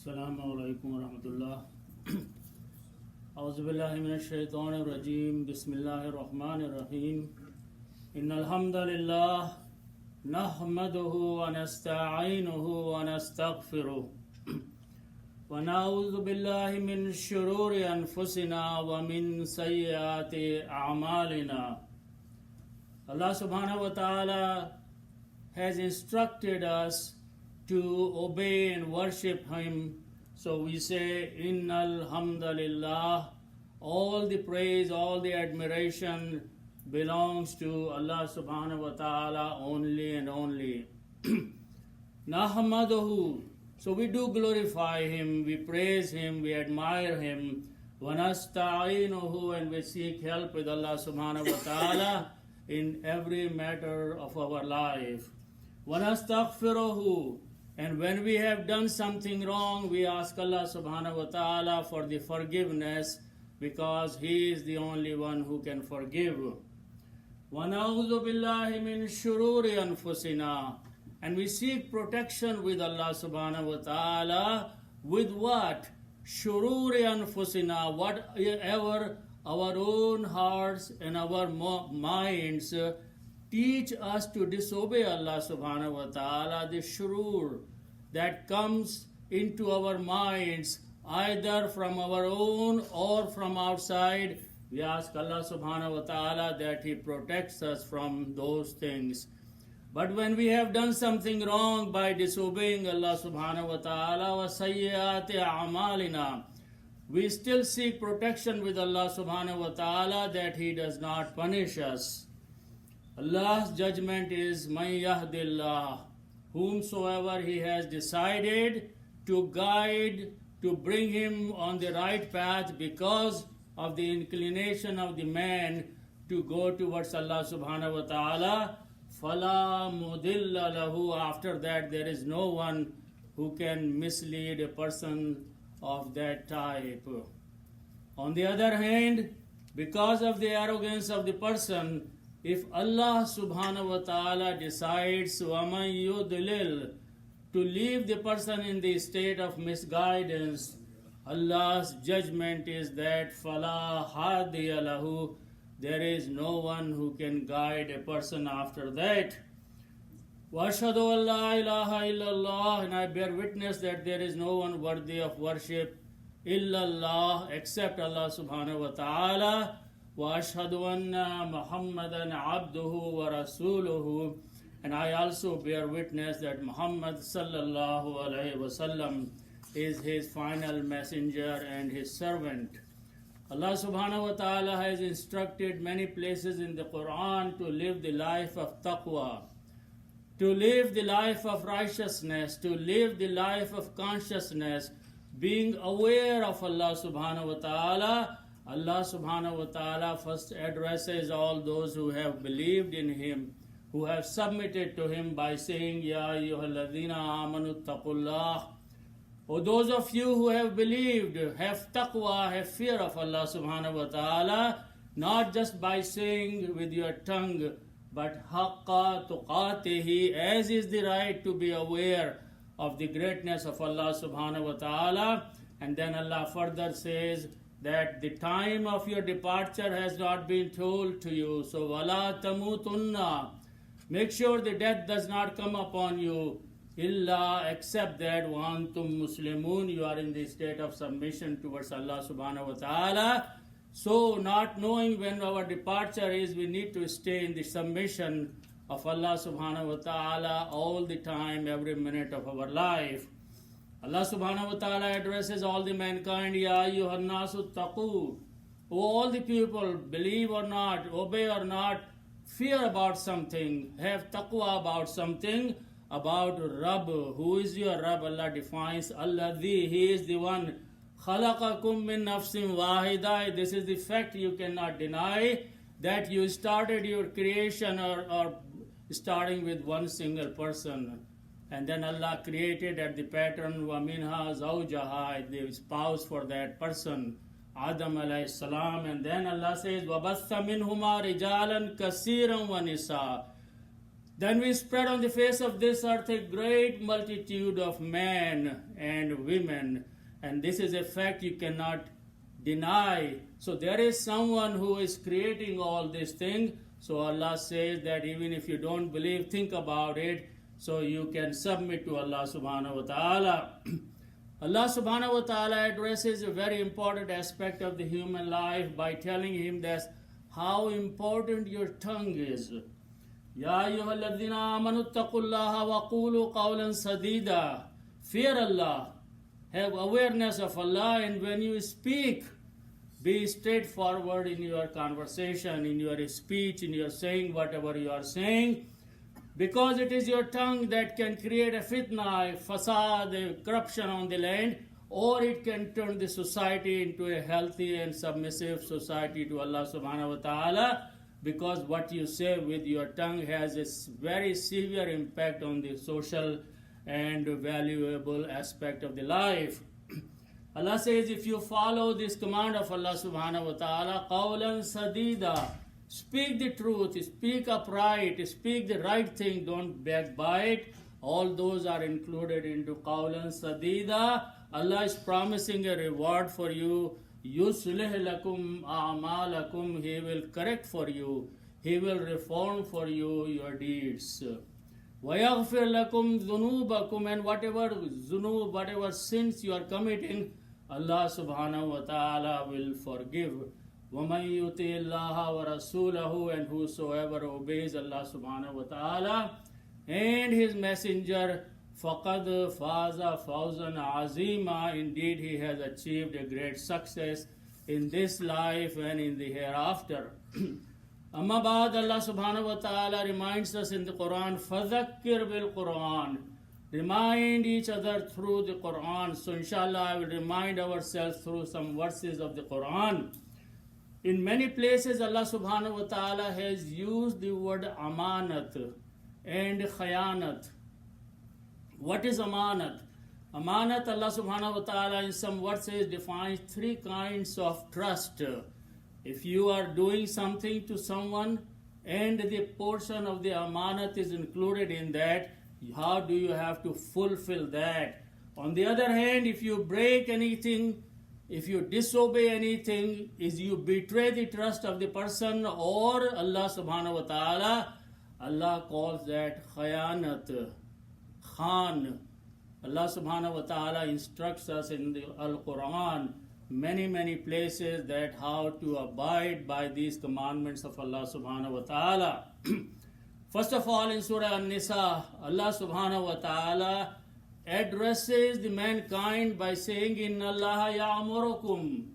अस्सलामु अलैकुम वरहमतुल्लाह। औज़ुबिल्लाहि मिनश्शैतानिर्रजीम। बिस्मिल्लाहिर्रहमानिर्रहीम। इन्नल हम्दलिल्लाह नहमदुहु व नस्तईनुहु व नस्तगफिरुह व नऊज़ु बिल्लाहि मिन शुरूरि अनफुसिना व मिन सय्यिआति अअमालिना। Allah subhanahu wa ta'ala has instructed us to obey and worship Him. So we say, Innal hamdalillah, all the praise, all the admiration belongs to Allah subhanahu wa ta'ala only and only. Nahmaduhu, so we do glorify Him, we praise Him, we admire Him. Wa nasta'inuhu, and we seek help with Allah subhanahu wa ta'ala in every matter of our life. Wa nastaghfiruhu, and when we have done something wrong, we ask Allah subhanahu wa ta'ala for the forgiveness, because He is the only one who can forgive. وَنَعُوذُ بِاللَّهِ مِنْ شُرُورِ أَنفُسِنَا, and we seek protection with Allah subhanahu wa ta'ala with what? شُرُورِ أَنفُسِنَا, whatever our own hearts and our minds teach us to disobey Allah subhanahu wa ta'ala, the shurur that comes into our minds either from our own or from outside. We ask Allah subhanahu wa ta'ala that He protects us from those things. But when we have done something wrong by disobeying Allah subhanahu wa ta'ala, wa sayyiati a'malina, we still seek protection with Allah subhanahu wa ta'ala that He does not punish us. Allah's judgment is Man yahdillah, whomsoever He has decided to guide, to bring him on the right path because of the inclination of the man to go towards Allah subhanahu wa ta'ala, fala mudilla lahu, after that there is no one who can mislead a person of that type. On the other hand, because of the arrogance of the person, if Allah subhanahu wa ta'ala decides وَمَنْ يُضْلِلْ, to leave the person in the state of misguidance, Allah's judgment is that فَلَا هَادِيَ لَهُ, there is no one who can guide a person after that. وَأَشْهَدُ أَنْ لَا إِلَهَ إِلَّا اللَّهِ, and I bear witness that there is no one worthy of worship إِلَّا اللَّهِ, except Allah subhanahu wa ta'ala. وَأَشْهَدُ أَنَّ مُحَمَّدًا عَبْدُهُ وَرَسُولُهُ, and I also bear witness that Muhammad sallallahu alayhi wasallam is His final messenger and His servant. Allah subhanahu wa ta'ala has instructed many places in the Quran to live the life of taqwa, to live the life of righteousness, to live the life of consciousness, being aware of Allah subhanahu wa ta'ala. Allah subhanahu wa ta'ala first addresses all those who have believed in Him, who have submitted to Him by saying, Ya ayyuhalladhina amanu taqullah. O those of you who have believed, have taqwa, have fear of Allah subhanahu wa ta'ala, not just by saying with your tongue, but haqqa tuqatihi, as is the right to be aware of the greatness of Allah subhanahu wa ta'ala. And then Allah further says that the time of your departure has not been told to you. So wala tamutunna, make sure the death does not come upon you, illa, except that wa antum muslimun, you are in the state of submission towards Allah subhanahu wa ta'ala. So not knowing when our departure is, we need to stay in the submission of Allah subhanahu wa ta'ala all the time, every minute of our life. Allah subhanahu wa ta'ala addresses all the mankind, Ya ayyuhan nasu taqoo, all the people, believe or not, obey or not, fear about something, have taqwa about something, about Rabb. Who is your Rabb? Allah defines, Alladhi, He is the one, khalaqakum min nafsin wahida. This is the fact you cannot deny, that you started your creation or starting with one single person. And then Allah created at the pattern وَمِنْهَا زَوْجَهَا, the spouse for that person, Adam alayhi salam. And then Allah says وَبَثَّ مِنْهُمَا رِجَالًا كَثِيرًا وَنِسَاءً, Then we spread on the face of this earth a great multitude of men and women, and this is a fact you cannot deny. So there is someone who is creating all these things. So Allah says that even if you don't believe, think about it, so you can submit to Allah subhanahu wa ta'ala. Allah subhanahu wa ta'ala addresses a very important aspect of the human life by telling him that how important your tongue is. Ya ayyuhalladhina amanu taqullaha wa qulu qawlan sadida. Fear Allah, have awareness of Allah, and when you speak, be straightforward in your conversation, in your speech, in your saying whatever you are saying, because it is your tongue that can create a fitna, a fasad, a corruption on the land, or it can turn the society into a healthy and submissive society to Allah subhanahu wa ta'ala, because what you say with your tongue has a very severe impact on the social and valuable aspect of the life. Allah says, if you follow this command of Allah subhanahu wa ta'ala, qawlan sadida, speak the truth, speak upright, speak the right thing, don't backbite. All those are included into qawlan sadida. Allah is promising a reward for you. Yuslih lakum a'malakum, He will correct for you, He will reform for you your deeds. وَيَغْفِرْ لَكُمْ ذُنُوبَكُمْ, and whatever sins you are committing, Allah subhanahu wa ta'ala will forgive. وَمَنْ يُطِعِ اللَّهَ وَرَسُولَهُ, and whosoever obeys Allah subhanahu wa ta'ala and His messenger, فَقَدْ فَازَ فَوْزًا عَظِيمًا, indeed he has achieved a great success in this life and in the hereafter. Amma ba'd, Allah subhanahu wa ta'ala reminds us in the Quran, فَذَكِّرْ بِالْقُرْآنِ, remind each other through the Quran. So inshallah I will remind ourselves through some verses of the Quran. In many places Allah subhanahu wa ta'ala has used the word amanat and khayanat. What is amanat? Amanat, Allah subhanahu wa ta'ala in some verses defines three kinds of trust. If you are doing something to someone and the portion of the amanat is included in that, how do you have to fulfill that? On the other hand, if you break anything, if you disobey anything, is you betray the trust of the person or Allah subhanahu wa ta'ala, Allah calls that khayanat. Khan. Allah subhanahu wa ta'ala instructs us in the Al-Quran many places that how to abide by these commandments of Allah subhanahu wa ta'ala. First of all, in Surah An-Nisa, Allah subhanahu wa ta'ala addresses the mankind by saying, Inna Allah ya'murukum.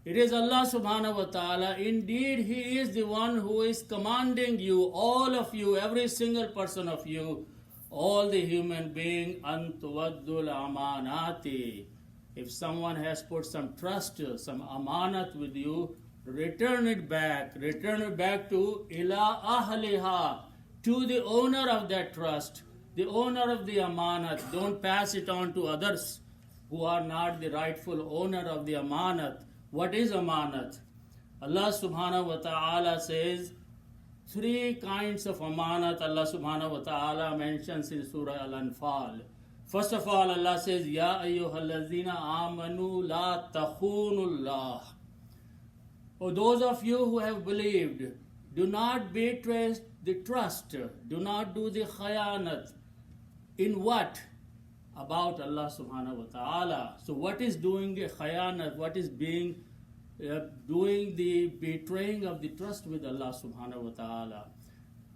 It is Allah subhanahu wa ta'ala, indeed He is the one who is commanding you, all of you, every single person of you, all the human being, antuwaddul amanati. If someone has put some trust, some amanat with you, return it back to ila ahliha, to the owner of that trust, the owner of the amanat. Don't pass it on to others who are not the rightful owner of the amanat. What is amanat? Allah subhanahu wa ta'ala says, three kinds of amanat Allah subhanahu wa ta'ala mentions in Surah Al-Anfal. First of all, Allah says, Ya ayyuhalladhina amanu la takhunullah. O those of you who have believed, do not betray the trust, do not do the khayanat. In what? About Allah subhanahu wa ta'ala. So what is doing a khayanat? What is being doing the betraying of the trust with Allah subhanahu wa ta'ala?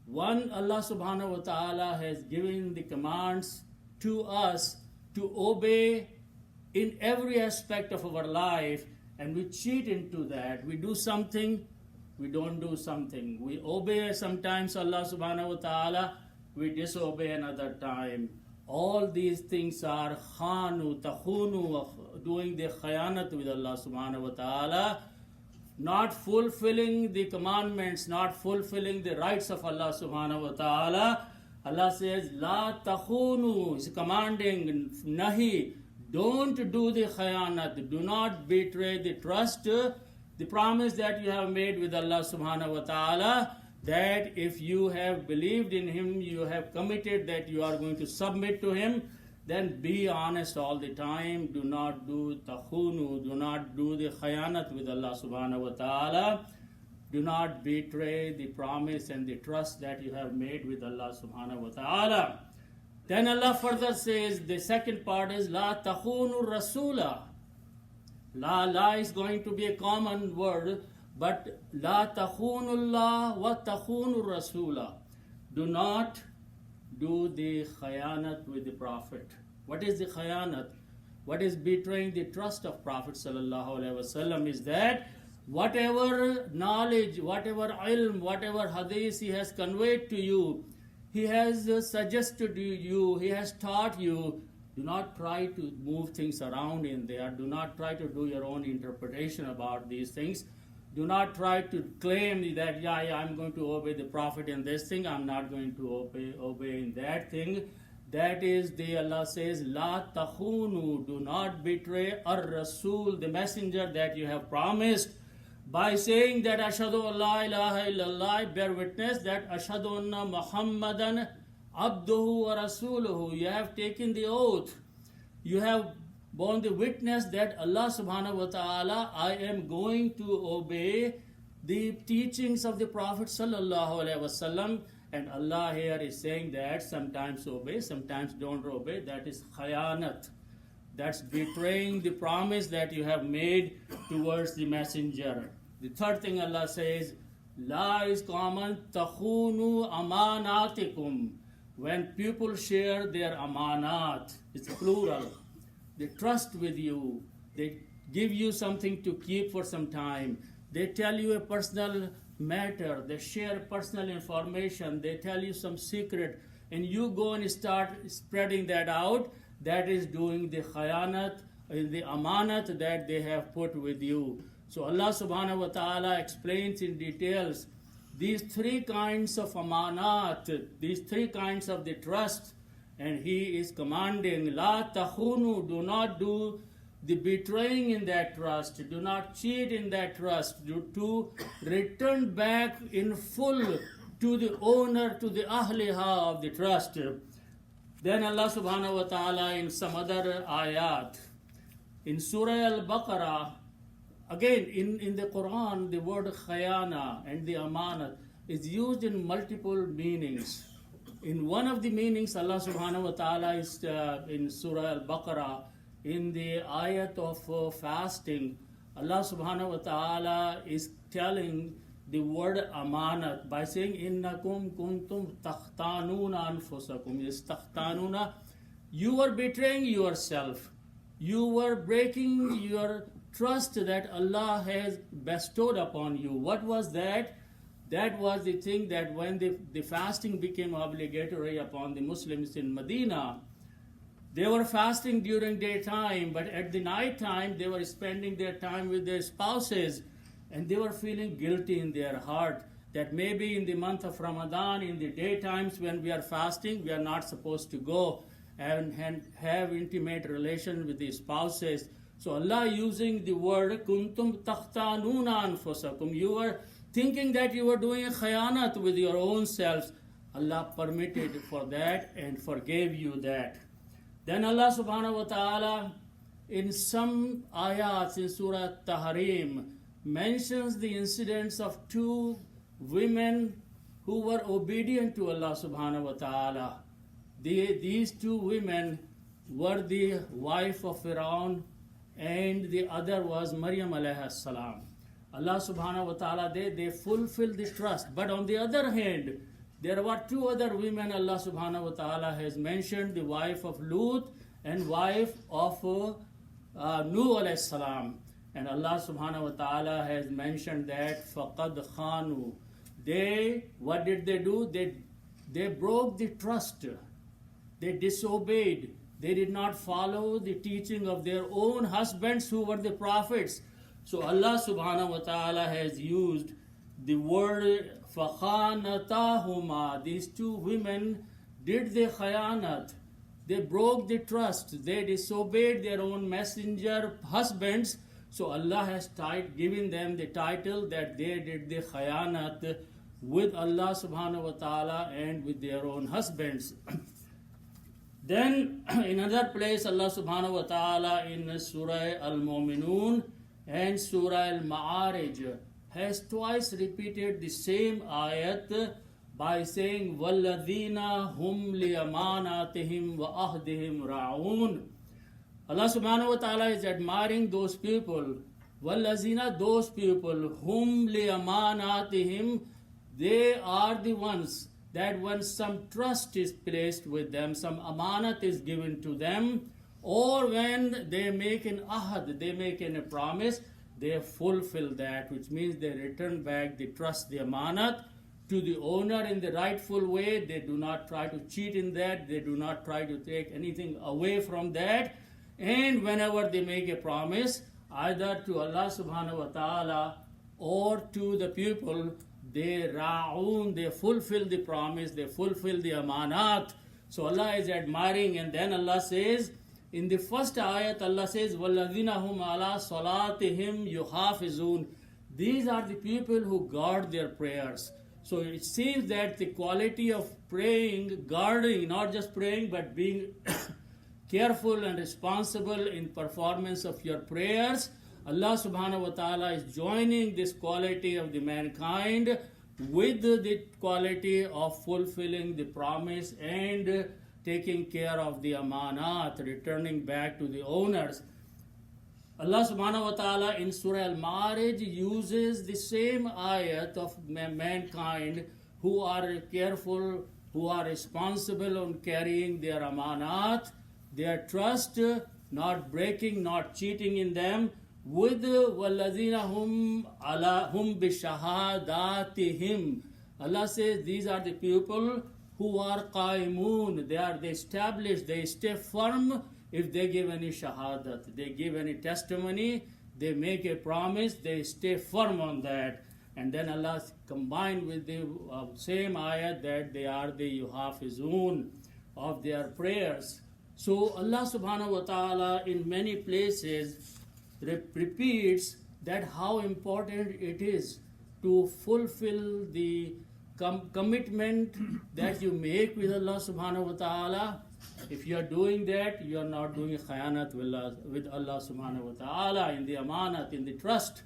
One, Allah subhanahu wa ta'ala has given the commands to us to obey in every aspect of our life, and we cheat into that. We do something, we don't do something. We obey sometimes Allah subhanahu wa ta'ala, we disobey another time. All these things are khanu, takhunu, of doing the khayanat with Allah subhanahu wa ta'ala, not fulfilling the commandments, not fulfilling the rights of Allah subhanahu wa ta'ala. Allah says, La takhunu, is commanding, nahi, don't do the khayanat, do not betray the trust, the promise that you have made with Allah subhanahu wa ta'ala. that if you have believed in him, you have committed that you are going to submit to him, then be honest all the time. Do not do takhunu, do not do the khayanat with Allah subhanahu wa ta'ala. Do not betray the promise and the trust that you have made with Allah subhanahu wa ta'ala. Then Allah further says, the second part is, La takhunu rasula. La is going to be a common word, but La takhunullah wa takhunu rasula. Do not do the khayanat with the Prophet. What is the khayanat? What is betraying the trust of Prophet sallallahu alaihi wasallam is that whatever knowledge, whatever ilm, whatever hadith he has conveyed to you, he has suggested you, he has taught you, do not try to move things around in there. Do not try to do your own interpretation about these things. Do not try to claim that, yeah, I'm going to obey the Prophet in this thing, I'm not going to obey in that thing. That is Allah says, La takhunu, do not betray ar-Rasul, the messenger that you have promised, by saying that Ashhadu Allah ilaha illallah, bear witness that Ashhadu anna Muhammadan abduhu wa rasuluhu. You have taken the oath. You have borne the witness that Allah subhanahu wa ta'ala, I am going to obey the teachings of the Prophet sallallahu alaihi wasallam. And Allah here is saying that sometimes obey, sometimes don't obey. That is khayanat. That's betraying the promise that you have made towards the messenger. The third thing Allah says, La is common, takhunu amanatikum. When people share their amanat, it's plural. They trust with you. They give you something to keep for some time. They tell you a personal matter. They share personal information. They tell you some secret. And you go and start spreading that out. That is doing the khayanat, the amanat that they have put with you. So Allah subhanahu wa ta'ala explains in details these three kinds of amanat, these three kinds of the trust. And He is commanding, La takhunu, do not do the betraying in that trust, do not cheat in that trust, to return back in full to the owner, to the ahliha of the trust. Then Allah subhanahu wa ta'ala in some other ayat, in Surah Al-Baqarah, again in the Quran, the word khayana and the amanat is used in multiple meanings. In one of the meanings, Allah subhanahu wa ta'ala is in Surah Al-Baqarah, in the ayat of fasting, Allah subhanahu wa ta'ala is telling the word amanat by saying, Innakum kuntum takhtanuna anfusakum. Yes, takhtanuna. You were betraying yourself. You were breaking your trust that Allah has bestowed upon you. What was that? That was the thing that when the fasting became obligatory upon the Muslims in Medina, they were fasting during daytime, but at the night time they were spending their time with their spouses, and they were feeling guilty in their heart that maybe in the month of Ramadan, in the daytimes when we are fasting, we are not supposed to go and have intimate relation with the spouses. So Allah using the word kuntum takhtanuna anfusakum, you were thinking that you were doing a khayanat with your own selves. Allah permitted for that and forgave you that. Then Allah subhanahu wa ta'ala in some ayats in Surah Tahrim mentions the incidents of two women who were obedient to Allah subhanahu wa ta'ala. These two women were the wife of Fir'aun and the other was Maryam alayhi salam. Allah subhanahu wa ta'ala, they fulfilled the trust. But on the other hand, there were two other women Allah subhanahu wa ta'ala has mentioned, the wife of Lut and wife of Nuh alayhi salam. And Allah subhanahu wa ta'ala has mentioned that faqad khanu. What did they do? They broke the trust. They disobeyed. They did not follow the teaching of their own husbands who were the prophets. So Allah subhanahu wa ta'ala has used the word fakhanatahuma. These two women did the khayanat. They broke the trust. They disobeyed their own messenger husbands. So Allah has given them the title that they did the khayanat with Allah subhanahu wa ta'ala and with their own husbands. Then in another place Allah subhanahu wa ta'ala in Surah Al-Mu'minun and Surah Al-Ma'arij has twice repeated the same ayat by saying وَالَّذِينَ هُمْ لِيَمَانَاتِهِمْ وَأَهْدِهِمْ رَاعُونَ. Allah subhanahu wa ta'ala is admiring those people, وَالَّذِينَ, those people, whom لِيَمَانَاتِهِمْ, they are the ones that when some trust is placed with them, some amanat is given to them, or when they make an ahad, they make a promise, they fulfill that, which means they return back the trust, the amanat, to the owner in the rightful way. They do not try to cheat in that, they do not try to take anything away from that. And whenever they make a promise, either to Allah subhanahu wa ta'ala or to the people, they ra'un, they fulfill the promise, they fulfill the amanat. So Allah is admiring, and then Allah says, in the first ayat, Allah says, وَالَّذِينَ هُمْ عَلَىٰ صَلَاتِهِمْ يُحَافِظُونَ. These are the people who guard their prayers. So it seems that the quality of praying, guarding, not just praying, but being careful and responsible in performance of your prayers, Allah subhanahu wa ta'ala is joining this quality of the mankind with the quality of fulfilling the promise and taking care of the amanat, returning back to the owners. Allah subhanahu wa ta'ala in Surah Al-Ma'arij uses the same ayat of mankind who are careful, who are responsible on carrying their amanat, their trust, not breaking, not cheating in them, with وَالَّذِينَ هُمْ بِشَهَادَاتِهِمْ. Allah says these are the people who are qaimun, they established, they stay firm. If they give any shahadat, they give any testimony, they make a promise, they stay firm on that. And then Allah combined with the same ayat that they are the yuhafizun of their prayers. So Allah subhanahu wa ta'ala in many places repeats that how important it is to fulfill the commitment that you make with Allah subhanahu wa ta'ala. If you are doing that, you are not doing khayanat with Allah subhanahu wa ta'ala in the amanat, in the trust.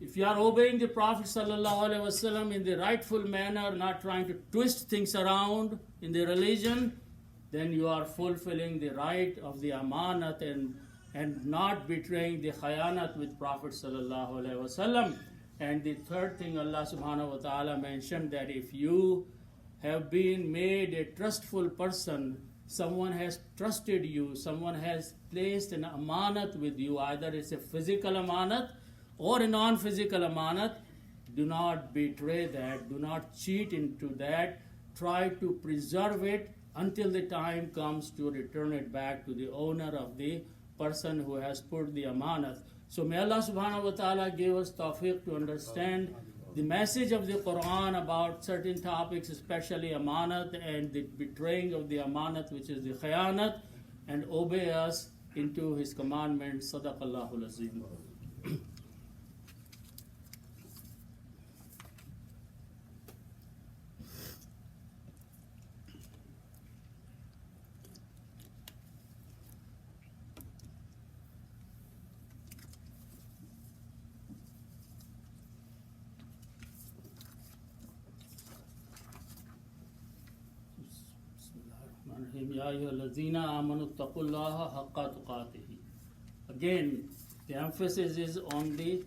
If you are obeying the Prophet sallallahu alaihi wasallam in the rightful manner, not trying to twist things around in the religion, then you are fulfilling the right of the amanat and not betraying the khayanat with Prophet sallallahu alaihi wasallam. And the third thing Allah subhanahu wa ta'ala mentioned, that if you have been made a trustful person, someone has trusted you, someone has placed an amanat with you, either it's a physical amanat or a non-physical amanat, do not betray that, do not cheat into that, try to preserve it until the time comes to return it back to the owner of the person who has put the amanat. So may Allah subhanahu wa ta'ala give us tawfiq to understand the message of the Quran about certain topics, especially amanat and the betraying of the amanat, which is the khayanat, and obey us into His commandments. Sadaqallahul Azim. Again, the emphasis is on the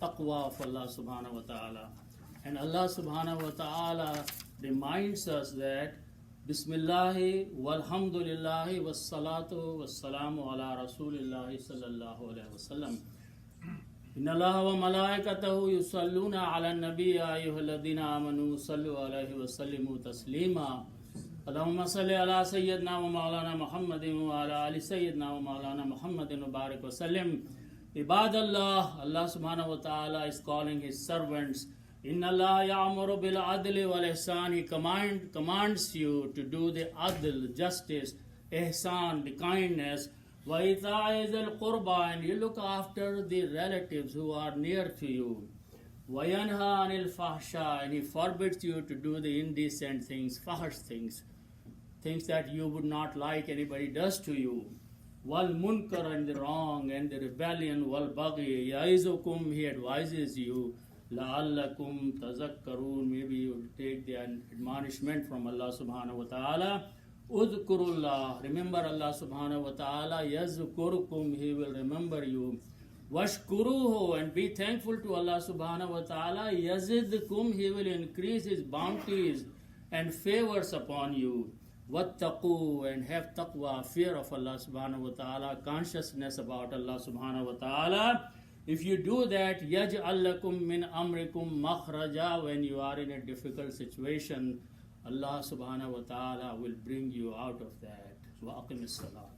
taqwa of Allah subhanahu wa ta'ala. And Allah subhanahu wa ta'ala reminds us that Bismillahi walhamdulillahi wassalatu wassalamu ala rasulillahi sallallahu alayhi wa sallam. Inna Allaha wa malaikatahu yusalluna ala nabiyya ayyuhalladhina amanu sallu alayhi wa sallimu taslima. Allahumma salli ala Sayyidina wa Mawlana Muhammadin wa ala ali Sayyidina wa Mawlana Muhammadin wa barik wa sallim. Ibadallah, Allah subhanahu wa ta'ala is calling His servants. Inna Allah ya'muru bil adli wal ihsan. He commands you to do the adl, justice, ihsan, the kindness. Wa ita'i dhil qurba, and you look after the relatives who are near to you. وَيَنْهَى عَنِ الْفَحْشَاءِ, and He forbids you to do the indecent things, fahish things, things that you would not like anybody does to you. وَالْمُنْكَرَ, and the wrong and the rebellion. وَالْبَغْيِ, يَعِظُكُمْ, He advises you. لَعَلَّكُمْ تَذَكَّرُونَ, maybe you will take the admonishment from Allah subhanahu wa ta'ala. Udhkurullah, remember Allah subhanahu wa ta'ala. Yazkurukum, He will remember you. Washkuruhu, and be thankful to Allah subhanahu wa ta'ala. Yazidkum, He will increase His bounties and favors upon you. Wattaqu, and have taqwa, fear of Allah subhanahu wa ta'ala, consciousness about Allah subhanahu wa ta'ala. If you do that, yaj'al lakum min amrikum makhraja, when you are in a difficult situation, Allah subhanahu wa ta'ala will bring you out of that. Wa aqimis salat.